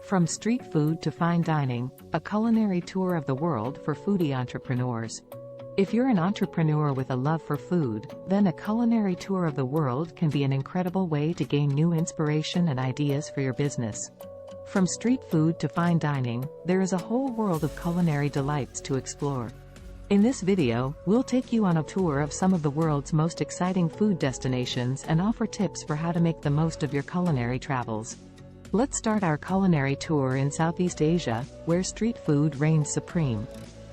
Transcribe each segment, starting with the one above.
From street food to fine dining, a culinary tour of the world for foodie entrepreneurs. If you're an entrepreneur with a love for food, then a culinary tour of the world can be an incredible way to gain new inspiration and ideas for your business. From street food to fine dining, there is a whole world of culinary delights to explore. In this video, we'll take you on a tour of some of the world's most exciting food destinations and offer tips for how to make the most of your culinary travels. Let's start our culinary tour in Southeast Asia, where street food reigns supreme.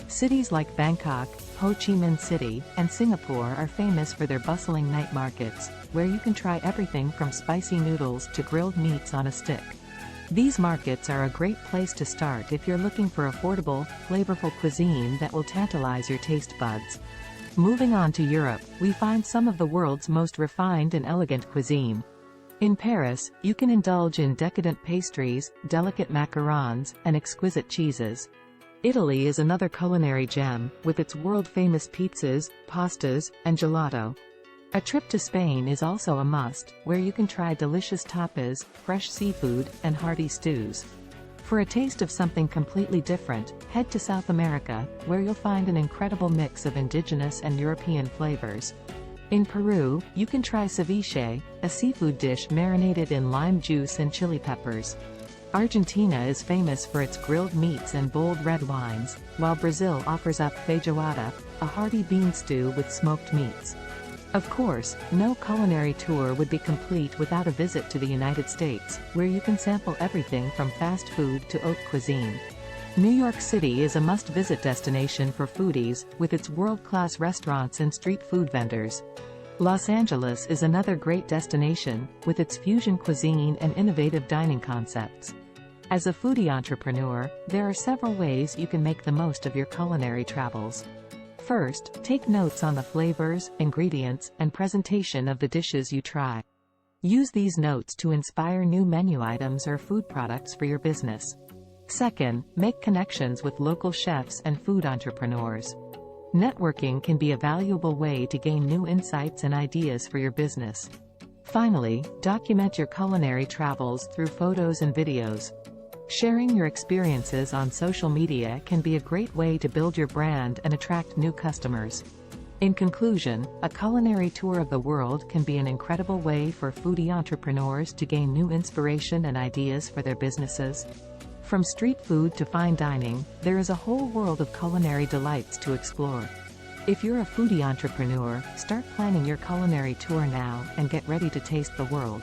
Cities like Bangkok, Chi Minh City, and Singapore are famous for their bustling night markets, where you can try everything from spicy noodles to grilled meats on a stick. These markets are a great place to start if you're looking for affordable, flavorful cuisine that will tantalize your taste buds. Moving on to Europe, we find some of the world's most refined and elegant cuisine. In Paris, you can indulge in decadent pastries, delicate macarons, and exquisite cheeses. Italy is another culinary gem, with its world-famous pizzas, pastas, and gelato. A trip to Spain is also a must, where you can try delicious tapas, fresh seafood, and hearty stews. For a taste of something completely different, head to South America, where you'll find an incredible mix of indigenous and European flavors. In Peru, you can try ceviche, a seafood dish marinated in lime juice and chili peppers. Argentina is famous for its grilled meats and bold red wines, while Brazil offers up feijoada, a hearty bean stew with smoked meats. Of course, no culinary tour would be complete without a visit to the United States, where you can sample everything from fast food to haute cuisine. New York City is a must-visit destination for foodies, with its world-class restaurants and street food vendors. Los Angeles is another great destination, with its fusion cuisine and innovative dining concepts. As a foodie entrepreneur, there are several ways you can make the most of your culinary travels. First, take notes on the flavors, ingredients, and presentation of the dishes you try. Use these notes to inspire new menu items or food products for your business. Second, make connections with local chefs and food entrepreneurs. Networking can be a valuable way to gain new insights and ideas for your business. Finally, document your culinary travels through photos and videos. Sharing your experiences on social media can be a great way to build your brand and attract new customers. In conclusion, a culinary tour of the world can be an incredible way for foodie entrepreneurs to gain new inspiration and ideas for their businesses. From street food to fine dining, there is a whole world of culinary delights to explore. If you're a foodie entrepreneur, start planning your culinary tour now and get ready to taste the world.